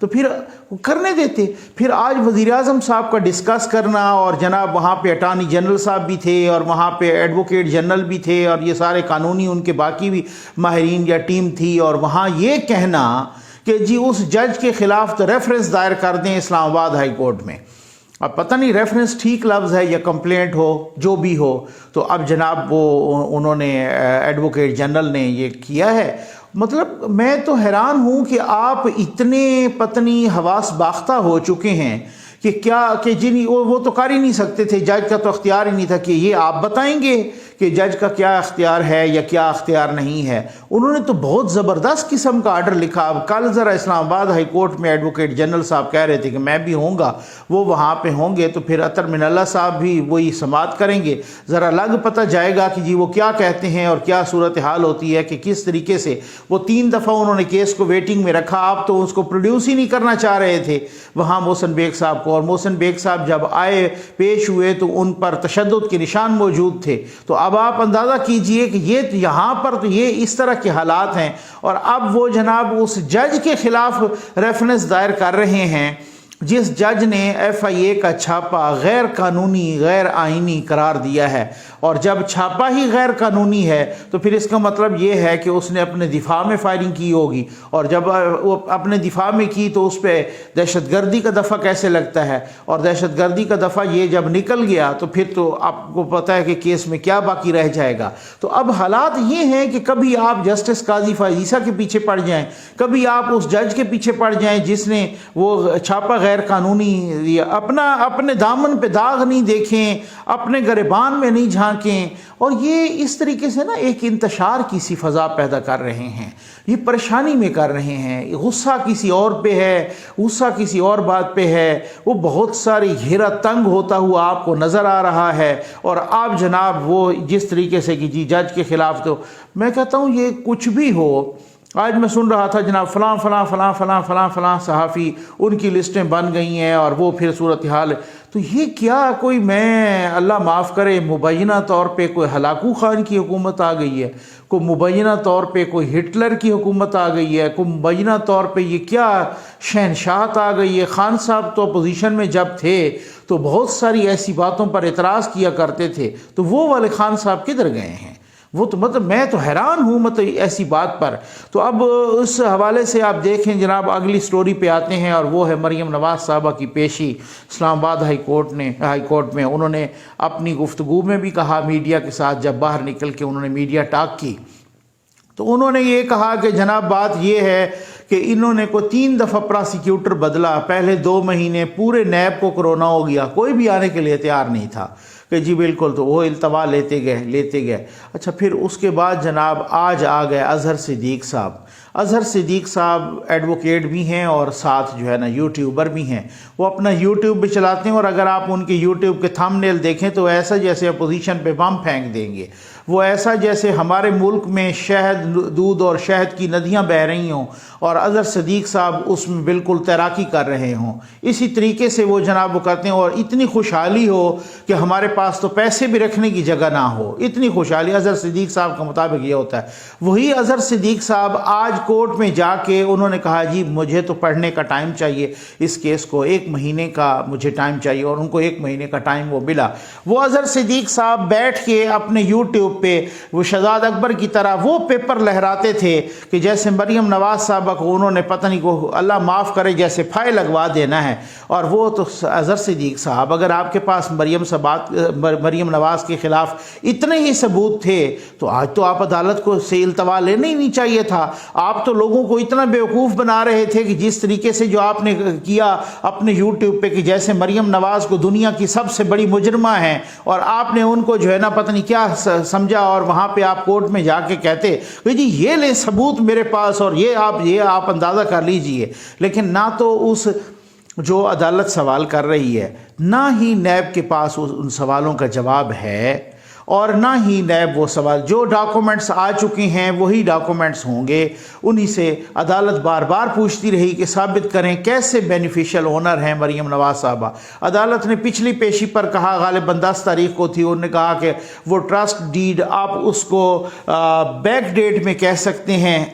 تو پھر کرنے دیتے۔ پھر آج وزیر اعظم صاحب کا ڈسکس کرنا، اور جناب وہاں پہ اٹارنی جنرل صاحب بھی تھے اور وہاں پہ ایڈوکیٹ جنرل بھی تھے اور یہ سارے قانونی ان کے باقی بھی ماہرین یا ٹیم تھی، اور وہاں یہ کہنا کہ جی اس جج کے خلاف تو ریفرنس دائر کر دیں اسلام آباد ہائی کورٹ میں۔ اب پتہ نہیں ریفرنس ٹھیک لفظ ہے یا کمپلینٹ ہو، جو بھی ہو، تو اب جناب وہ انہوں نے ایڈوکیٹ جنرل نے یہ کیا ہے۔ مطلب میں تو حیران ہوں کہ آپ اتنے پتنی حواس باختہ ہو چکے ہیں کہ کیا کہ وہ تو کر ہی نہیں سکتے تھے، جج کا تو اختیار ہی نہیں تھا کہ یہ آپ بتائیں گے کہ جج کا کیا اختیار ہے یا کیا اختیار نہیں ہے۔ انہوں نے تو بہت زبردست قسم کا آرڈر لکھا۔ اب کل ذرا اسلام آباد ہائی کورٹ میں ایڈوکیٹ جنرل صاحب کہہ رہے تھے کہ میں بھی ہوں گا، وہ وہاں پہ ہوں گے تو پھر اطہر من اللہ صاحب بھی وہی سماعت کریں گے، ذرا لگ پتہ جائے گا کہ جی وہ کیا کہتے ہیں اور کیا صورتحال ہوتی ہے کہ کس طریقے سے وہ 3 دفعہ انہوں نے کیس کو ویٹنگ میں رکھا۔ آپ تو اس کو پروڈیوس ہی نہیں کرنا چاہ رہے تھے وہاں محسن بیگ صاحب کو، اور محسن بیگ صاحب جب آئے پیش ہوئے تو ان پر تشدد کے نشان موجود تھے۔ تو اب آپ اندازہ کیجئے کہ یہ یہاں پر تو یہ اس طرح کے حالات ہیں، اور اب وہ جناب اس جج کے خلاف ریفرنس دائر کر رہے ہیں جس جج نے ایف آئی اے کا چھاپا غیر قانونی غیر آئینی قرار دیا ہے۔ اور جب چھاپا ہی غیر قانونی ہے تو پھر اس کا مطلب یہ ہے کہ اس نے اپنے دفاع میں فائرنگ کی ہوگی، اور جب وہ اپنے دفاع میں کی تو اس پہ دہشت گردی کا دفعہ کیسے لگتا ہے، اور دہشت گردی کا دفعہ یہ جب نکل گیا تو پھر تو آپ کو پتہ ہے کہ کیس میں کیا باقی رہ جائے گا۔ تو اب حالات یہ ہیں کہ کبھی آپ جسٹس قاضی فائز عیسیٰ کے پیچھے پڑ جائیں، کبھی آپ اس جج کے پیچھے پڑ جائیں جس نے وہ چھاپا غیر قانونی، اپنے دامن پہ داغ نہیں دیکھیں، اپنے گریبان میں نہیں جھانکیں، اور یہ اس طریقے سے نا ایک انتشار کی سی فضا پیدا کر رہے ہیں، یہ پریشانی میں کر رہے ہیں۔ غصہ کسی اور پہ ہے، غصہ کسی اور بات پہ ہے، وہ بہت ساری گھیرا تنگ ہوتا ہوا آپ کو نظر آ رہا ہے، اور آپ جناب وہ جس طریقے سے کہ جی جج کے خلاف، تو میں کہتا ہوں یہ کچھ بھی ہو۔ آج میں سن رہا تھا جناب فلاں فلاں فلاں فلاں فلاں فلاں صحافی ان کی لسٹیں بن گئی ہیں اور وہ پھر صورتحال ہے، تو یہ کیا کوئی میں اللہ معاف کرے مبینہ طور پہ کوئی ہلاکو خان کی حکومت آ گئی ہے، کوئی مبینہ طور پہ کوئی ہٹلر کی حکومت آ گئی ہے، کوئی مبینہ طور پہ یہ کیا شہنشاہت آ گئی ہے۔ خان صاحب تو اپوزیشن میں جب تھے تو بہت ساری ایسی باتوں پر اعتراض کیا کرتے تھے، تو وہ والے خان صاحب کدھر گئے ہیں؟ وہ تو مطلب میں تو حیران ہوں مطلب ایسی بات پر۔ تو اب اس حوالے سے آپ دیکھیں جناب اگلی سٹوری پہ آتے ہیں، اور وہ ہے مریم نواز صاحبہ کی پیشی اسلام آباد ہائی کورٹ میں۔ انہوں نے اپنی گفتگو میں بھی کہا میڈیا کے ساتھ، جب باہر نکل کے انہوں نے میڈیا ٹاک کی تو انہوں نے یہ کہا کہ جناب بات یہ ہے کہ انہوں نے کوئی 3 دفعہ پراسیکیوٹر بدلا، پہلے 2 مہینے پورے نیب کو کرونا ہو گیا، کوئی بھی آنے کے لیے تیار نہیں تھا کہ جی بالکل، تو وہ التوا لیتے گئے۔ اچھا پھر اس کے بعد جناب آج آ گئے اظہر صدیق صاحب۔ اظہر صدیق صاحب ایڈوکیٹ بھی ہیں اور ساتھ جو ہے نا یوٹیوبر بھی ہیں، وہ اپنا یوٹیوب بھی چلاتے ہیں، اور اگر آپ ان کے یوٹیوب کے تھم نیل دیکھیں تو ایسا جیسے اپوزیشن پہ بم پھینک دیں گے، وہ ایسا جیسے ہمارے ملک میں شہد دودھ اور شہد کی ندیاں بہہ رہی ہوں اور اظہر صدیق صاحب اس میں بالکل تیراکی کر رہے ہوں، اسی طریقے سے وہ جناب وہ کرتے ہیں، اور اتنی خوشحالی ہو کہ ہمارے پاس تو پیسے بھی رکھنے کی جگہ نہ ہو، اتنی خوشحالی اظہر صدیق صاحب کا مطابق یہ ہوتا ہے۔ وہی اظہر صدیق صاحب آج کورٹ میں جا کے انہوں نے کہا جی مجھے تو پڑھنے کا ٹائم چاہیے، اس کیس کو 1 مہینے کا مجھے ٹائم چاہیے، اور ان کو 1 مہینے کا ٹائم وہ ملا۔ وہ اظہر صدیق صاحب بیٹھ کے اپنے یوٹیوب پہ وہ شہزاد اکبر کی طرح وہ پیپر لہراتے تھے کہ جیسے مریم نواز صاحبہ کو انہوں نے پتہ نہیں کو اللہ معاف کرے جیسے پھائے لگوا دینا ہے، اور وہ تو اظہر صدیق صاحب اگر آپ کے پاس مریم نواز کے خلاف اتنے ہی ثبوت تھے تو آج تو آپ عدالت کو سے التوا لینا ہی نہیں چاہیے تھا۔ آپ تو لوگوں کو اتنا بیوقوف بنا رہے تھے کہ جس طریقے سے جو آپ نے کیا اپنے یوٹیوب پہ کہ جیسے مریم نواز کو دنیا کی سب سے بڑی مجرمہ ہیں، اور آپ نے ان کو جو ہے نا پتہ نہیں کیا سمجھا، اور وہاں پہ آپ کورٹ میں جا کے کہتے کہ جی یہ لیں ثبوت میرے پاس، اور یہ آپ اندازہ کر لیجئے۔ لیکن نہ تو اس جو عدالت سوال کر رہی ہے، نہ ہی نیب کے پاس ان سوالوں کا جواب ہے، اور نہ ہی نیب وہ سوال جو ڈاکومنٹس آ چکے ہیں وہی ڈاکومنٹس ہوں گے، انہی سے عدالت بار بار پوچھتی رہی کہ ثابت کریں کیسے بینیفیشل اونر ہیں مریم نواز صاحبہ۔ عدالت نے پچھلی پیشی پر کہا، غالباً 10 تاریخ کو تھی، انہوں نے کہا کہ وہ ٹرسٹ ڈیڈ آپ اس کو بیک ڈیٹ میں کہہ سکتے ہیں،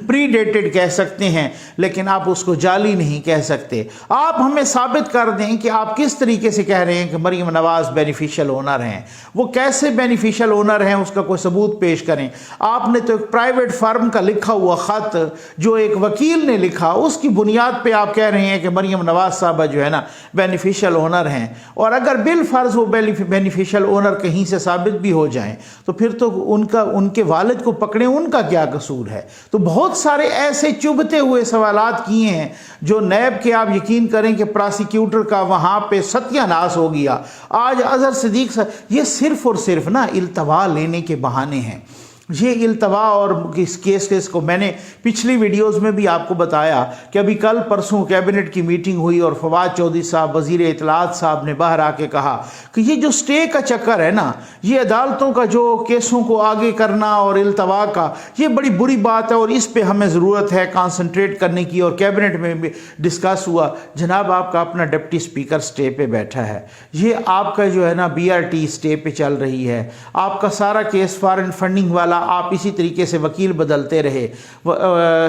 پری ڈیٹڈ کہہ سکتے ہیں، لیکن آپ اس کو جعلی نہیں کہہ سکتے۔ آپ ہمیں ثابت کر دیں کہ آپ کس طریقے سے کہہ رہے ہیں کہ مریم نواز بینیفیشل اونر ہیں، وہ کیسے بینیفیشل اونر ہیں، اس کا کوئی ثبوت پیش کریں۔ آپ نے تو ایک پرائیویٹ فرم کا لکھا ہوا خط جو ایک وکیل نے لکھا، اس کی بنیاد پہ آپ کہہ رہے ہیں کہ مریم نواز صاحبہ جو ہے نا بینیفیشل اونر ہیں، اور اگر بالفرض وہ بینیفیشل اونر کہیں سے ثابت بھی ہو جائیں تو پھر تو ان کے والد کو پکڑیں، ان کا کیا قصور ہے؟ تو بہت سارے ایسے چبھتے ہوئے سوالات کیے ہیں جو نیب کے آپ یقین کریں کہ پراسیکیوٹر کا وہاں پہ ستیہ ناش ہو گیا۔ آج اظہر صدیق صاحب، یہ صرف اور صرف نا التوا لینے کے بہانے ہیں۔ یہ التوا اور اس کیس کو میں نے پچھلی ویڈیوز میں بھی آپ کو بتایا کہ ابھی کل پرسوں کیبنٹ کی میٹنگ ہوئی اور فواد چودھری صاحب وزیر اطلاعات صاحب نے باہر آ کے کہا کہ یہ جو سٹے کا چکر ہے نا، یہ عدالتوں کا جو کیسوں کو آگے کرنا اور التوا کا، یہ بڑی بری بات ہے اور اس پہ ہمیں ضرورت ہے کانسنٹریٹ کرنے کی، اور کیبنٹ میں بھی ڈسکس ہوا۔ جناب آپ کا اپنا ڈپٹی سپیکر سٹے پہ بیٹھا ہے، یہ آپ کا جو ہے نا BRT سٹے پہ چل رہی ہے، آپ کا سارا کیس فارن فنڈنگ والا آپ اسی طریقے سے وکیل بدلتے رہے۔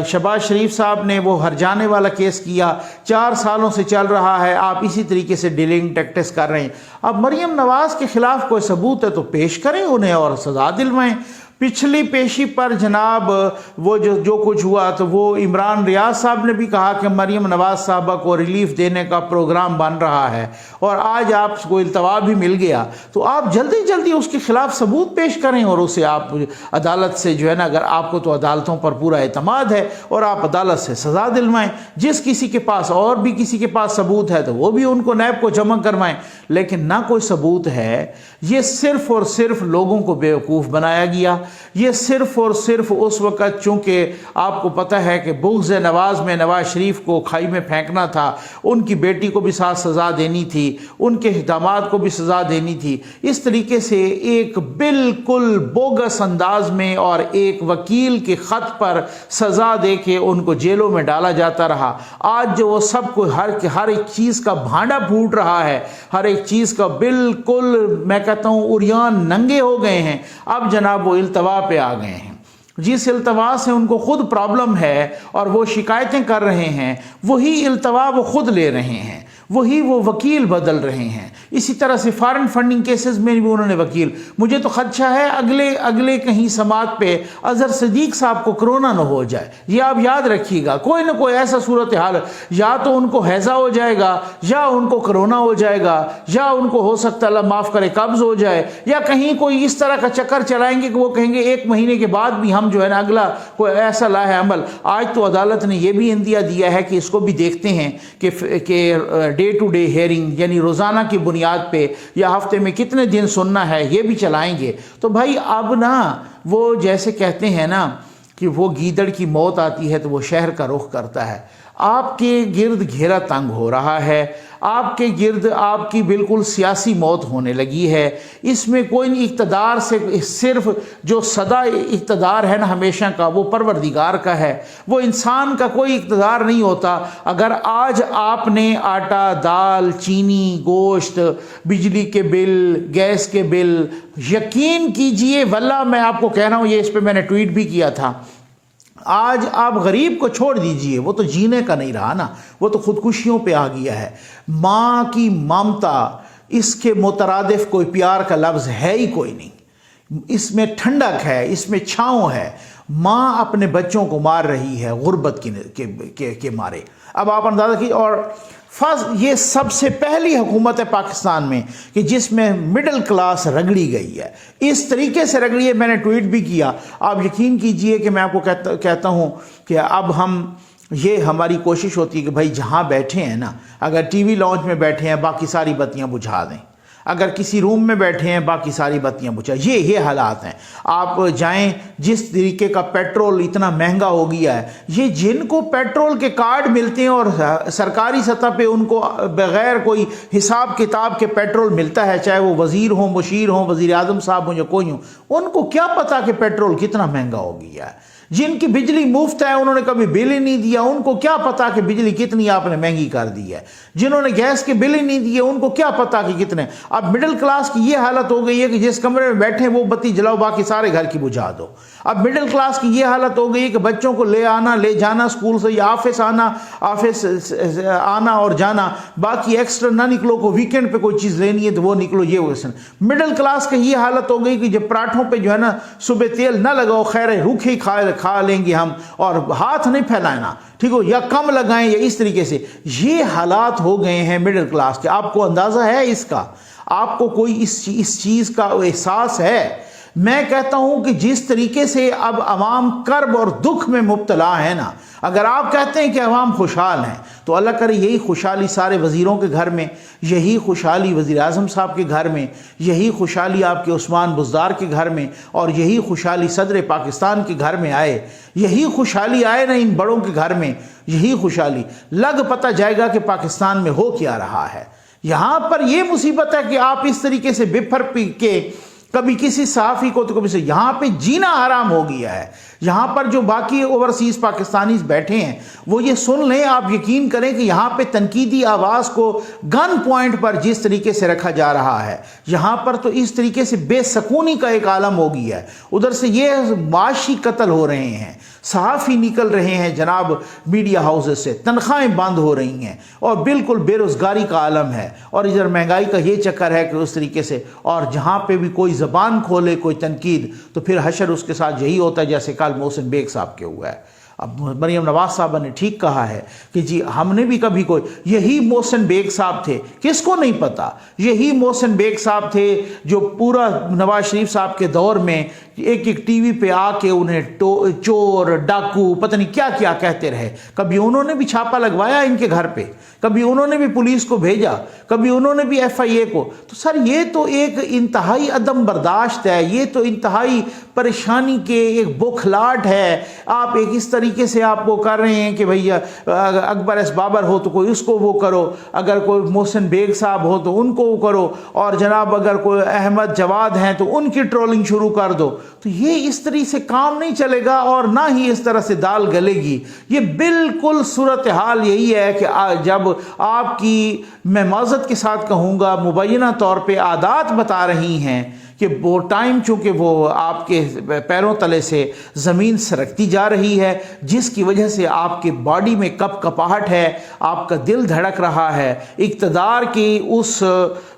شہباز شریف صاحب نے وہ ہرجانے والا کیس کیا، 4 سالوں سے چل رہا ہے، آپ اسی طریقے سے ڈیلنگ ٹیکٹس کر رہے ہیں۔ اب مریم نواز کے خلاف کوئی ثبوت ہے تو پیش کریں انہیں اور سزا دلوائیں۔ پچھلی پیشی پر جناب وہ جو کچھ ہوا تو وہ عمران ریاض صاحب نے بھی کہا کہ مریم نواز صاحبہ کو ریلیف دینے کا پروگرام بن رہا ہے، اور آج آپ کو التوا بھی مل گیا تو آپ جلدی جلدی اس کے خلاف ثبوت پیش کریں اور اسے آپ عدالت سے جو ہے نا، اگر آپ کو تو عدالتوں پر پورا اعتماد ہے، اور آپ عدالت سے سزا دلوائیں۔ جس کسی کے پاس اور بھی کسی کے پاس ثبوت ہے تو وہ بھی ان کو نیب کو جمع کروائیں، لیکن نہ کوئی ثبوت ہے۔ یہ صرف اور صرف لوگوں کو بیوقوف بنایا گیا۔ یہ صرف اور صرف اس وقت چونکہ آپ کو پتہ ہے کہ بغض نواز میں نواز شریف کو کھائی میں پھینکنا تھا، ان کی بیٹی کو بھی ساتھ سزا دینی تھی، ان کے داماد کو بھی سزا دینی تھی، اس طریقے سے ایک بالکل بوگس انداز میں اور ایک وکیل کے خط پر سزا دے کے ان کو جیلوں میں ڈالا جاتا رہا۔ آج جو وہ سب کو ہر ایک چیز کا بھانڈا پھوٹ رہا ہے، ہر ایک چیز کا بالکل میں کہتا ہوں عریان ننگے ہو گئے ہیں۔ اب جناب وہ التوا پہ آ گئے ہیں، جس التوا سے ان کو خود پرابلم ہے اور وہ شکایتیں کر رہے ہیں، وہی التوا وہ خود لے رہے ہیں، وہی وہ وکیل بدل رہے ہیں۔ اسی طرح سے فارن فنڈنگ کیسز میں بھی انہوں نے وکیل، مجھے تو خدشہ ہے اگلے کہیں سماعت پہ اظہر صدیق صاحب کو کرونا نہ ہو جائے۔ یہ آپ یاد رکھیے گا، کوئی نہ کوئی ایسا صورتحال، یا تو ان کو ہیضہ ہو جائے گا، یا ان کو کرونا ہو جائے گا، یا ان کو ہو سکتا ہے اللہ معاف کرے قبض ہو جائے، یا کہیں کوئی اس طرح کا چکر چلائیں گے کہ وہ کہیں گے 1 مہینے کے بعد بھی ہم جو ہے نا اگلا کوئی ایسا لاہ عمل۔ آج تو عدالت نے یہ بھی اندیا دیا ہے کہ اس کو بھی دیکھتے ہیں کہ ڈے ٹو ڈے ہیئرنگ، یعنی روزانہ کی بنیاد پہ یا ہفتے میں کتنے دن سننا ہے، یہ بھی چلائیں گے۔ تو بھائی اب نا وہ جیسے کہتے ہیں نا کہ وہ گیدڑ کی موت آتی ہے تو وہ شہر کا رخ کرتا ہے۔ آپ کے گرد گھیرا تنگ ہو رہا ہے، آپ کے گرد آپ کی بالکل سیاسی موت ہونے لگی ہے۔ اس میں کوئی نہیں، اقتدار سے صرف جو صدا اقتدار ہے نا ہمیشہ کا، وہ پروردگار کا ہے، وہ انسان کا کوئی اقتدار نہیں ہوتا۔ اگر آج آپ نے آٹا، دال، چینی، گوشت، بجلی کے بل، گیس کے بل، یقین کیجئے واللہ میں آپ کو کہہ رہا ہوں، یہ اس پہ میں نے ٹویٹ بھی کیا تھا، آج آپ غریب کو چھوڑ دیجئے، وہ تو جینے کا نہیں رہا نا، وہ تو خودکشیوں پہ آ گیا ہے۔ ماں کی ممتا، اس کے مترادف کوئی پیار کا لفظ ہے ہی کوئی نہیں۔ اس میں ٹھنڈک ہے، اس میں چھاؤں ہے۔ ماں اپنے بچوں کو مار رہی ہے غربت کے مارے۔ اب آپ اندازہ کی، اور یہ سب سے پہلی حکومت ہے پاکستان میں کہ جس میں مڈل کلاس رگڑی گئی ہے، اس طریقے سے رگڑی ہے۔ میں نے ٹویٹ بھی کیا، آپ یقین کیجئے کہ میں آپ کو کہتا ہوں کہ اب یہ ہماری کوشش ہوتی ہے کہ بھائی جہاں بیٹھے ہیں نا، اگر ٹی وی لانچ میں بیٹھے ہیں باقی ساری بتیاں بجھا دیں۔ اگر کسی روم میں بیٹھے ہیں باقی ساری بتیاں بجھا. یہ حالات ہیں. آپ جائیں جس طریقے کا پیٹرول اتنا مہنگا ہو گیا ہے, یہ جن کو پیٹرول کے کارڈ ملتے ہیں اور سرکاری سطح پہ ان کو بغیر کوئی حساب کتاب کے پیٹرول ملتا ہے, چاہے وہ وزیر ہوں, مشیر ہوں, وزیر اعظم صاحب ہوں یا کوئی ہوں, ان کو کیا پتا کہ پیٹرول کتنا مہنگا ہو گیا ہے. جن کی بجلی مفت ہے انہوں نے کبھی بل ہی نہیں دیا, ان کو کیا پتا کہ بجلی کتنی آپ نے مہنگی کر دی ہے. جنہوں نے گیس کے بل ہی نہیں دیے ان کو کیا پتا کہ کتنے. اب مڈل کلاس کی یہ حالت ہو گئی ہے کہ جس کمرے میں بیٹھے وہ بتی جلاؤ, باقی سارے گھر کی بجھا دو. اب مڈل کلاس کی یہ حالت ہو گئی ہے کہ بچوں کو لے آنا لے جانا اسکول سے, یا آفس آنا اور جانا, باقی ایکسٹرا نہ نکلو. کو ویکینڈ پہ کوئی چیز لینی ہے تو وہ نکلو. یہ ویسن مڈل کلاس کی یہ حالت ہو گئی کہ جب پراٹھوں پہ جو ہے نا صبح تیل نہ لگاؤ, خیر ہے روکھے ہی کھا لیں گے ہم, اور ہاتھ نہیں پھیلانا, ٹھیک ہو, یا کم لگائیں, یا اس طریقے سے. یہ حالات ہو گئے ہیں مڈل کلاس کے. آپ کو اندازہ ہے اس کا؟ آپ کو کوئی اس چیز کا احساس ہے؟ میں کہتا ہوں کہ جس طریقے سے اب عوام کرب اور دکھ میں مبتلا ہے نا, اگر آپ کہتے ہیں کہ عوام خوشحال ہیں تو اللہ کرے یہی خوشحالی سارے وزیروں کے گھر میں, یہی خوشحالی وزیر اعظم صاحب کے گھر میں, یہی خوشحالی آپ کے عثمان بزدار کے گھر میں, اور یہی خوشحالی صدر پاکستان کے گھر میں آئے, یہی خوشحالی آئے نا ان بڑوں کے گھر میں, یہی خوشحالی لگ پتہ جائے گا کہ پاکستان میں ہو کیا رہا ہے. یہاں پر یہ مصیبت ہے کہ آپ اس طریقے سے بفر پی کے کبھی کسی صحافی کو تو کبھی سے, یہاں پہ جینا حرام ہو گیا ہے. یہاں پر جو باقی اوورسیز پاکستانیز بیٹھے ہیں وہ یہ سن لیں, آپ یقین کریں کہ یہاں پہ تنقیدی آواز کو گن پوائنٹ پر جس طریقے سے رکھا جا رہا ہے, یہاں پر تو اس طریقے سے بے سکونی کا ایک عالم ہو گیا ہے. ادھر سے یہ معاشی قتل ہو رہے ہیں, صحافی نکل رہے ہیں جناب میڈیا ہاؤسز سے, تنخواہیں بند ہو رہی ہیں, اور بالکل بے روزگاری کا عالم ہے, اور ادھر مہنگائی کا یہ چکر ہے کہ اس طریقے سے. اور جہاں پہ بھی کوئی زبان کھولے کوئی تنقید تو پھر حشر اس کے ساتھ یہی ہوتا ہے جیسے کل محسن بیگ صاحب کے ہوا ہے. اب مریم نواز صاحبہ نے ٹھیک کہا ہے کہ جی ہم نے بھی کبھی کوئی, یہی محسن بیگ صاحب تھے, کس کو نہیں پتا, یہی محسن بیگ صاحب تھے جو پورا نواز شریف صاحب کے دور میں ایک ٹی وی پہ آ کے انہیں چور ڈاکو پتہ نہیں کیا کیا کہتے رہے. کبھی انہوں نے بھی چھاپا لگوایا ان کے گھر پہ, کبھی انہوں نے بھی پولیس کو بھیجا, کبھی انہوں نے بھی ایف آئی اے کو. تو سر یہ تو ایک انتہائی عدم برداشت ہے, یہ تو انتہائی پریشانی کے ایک بوکھلاٹ ہے. آپ ایک اس طریقے سے آپ وہ کر رہے ہیں کہ بھئی اکبر ایس بابر ہو تو کوئی اس کو وہ کرو, اگر کوئی محسن بیگ صاحب ہو تو ان کو وہ کرو, اور جناب اگر کوئی احمد جواد ہیں تو ان کی ٹرولنگ شروع کر دو. تو یہ اس طرح سے کام نہیں چلے گا, اور نہ ہی اس طرح سے دال گلے گی. یہ بالکل صورتحال یہی ہے کہ جب آپ کی, میں معذرت کے ساتھ کہوں گا, مبینہ طور پہ عادات بتا رہی ہیں کہ وہ ٹائم چونکہ وہ آپ کے پیروں تلے سے زمین سرکتی جا رہی ہے, جس کی وجہ سے آپ کے باڈی میں کپ کپاہٹ ہے, آپ کا دل دھڑک رہا ہے, اقتدار کی اس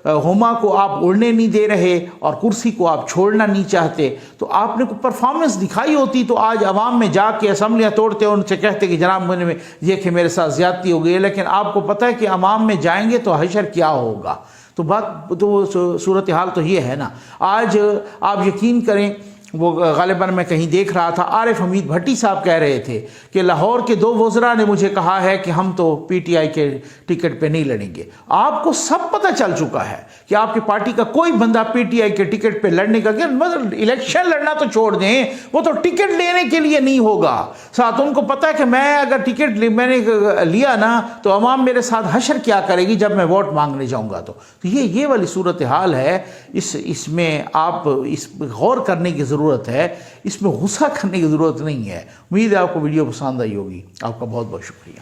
ہما کو آپ اڑنے نہیں دے رہے, اور کرسی کو آپ چھوڑنا نہیں چاہتے. تو آپ نے کوئی پرفارمنس دکھائی ہوتی تو آج عوام میں جا کے اسمبلیاں توڑتے اور ان سے کہتے کہ جناب مجھے یہ کہ میرے ساتھ زیادتی ہو گئی ہے. لیکن آپ کو پتہ ہے کہ عوام میں جائیں گے تو حشر کیا ہوگا. تو بات تو صورتحال تو یہ ہے نا. آج آپ یقین کریں, وہ غالباً میں کہیں دیکھ رہا تھا, عارف حمید بھٹی صاحب کہہ رہے تھے کہ لاہور کے 2 وزراء نے مجھے کہا ہے کہ ہم تو پی ٹی آئی کے ٹکٹ پہ نہیں لڑیں گے. آپ کو سب پتہ چل چکا ہے کہ آپ کی پارٹی کا کوئی بندہ پی ٹی آئی کے ٹکٹ پہ لڑنے کا, مطلب الیکشن لڑنا تو چھوڑ دیں, وہ تو ٹکٹ لینے کے لیے نہیں ہوگا. ساتھ ان کو پتہ ہے کہ میں اگر ٹکٹ میں نے لیا نا تو عوام میرے ساتھ حشر کیا کرے گی جب میں ووٹ مانگنے جاؤں گا. تو یہ والی صورتحال ہے. اس میں آپ اس غور کرنے کی ضرورت ہے, اس میں غصہ کرنے کی ضرورت نہیں ہے. امید ہے آپ کو ویڈیو پسند آئی ہوگی. آپ کا بہت بہت شکریہ.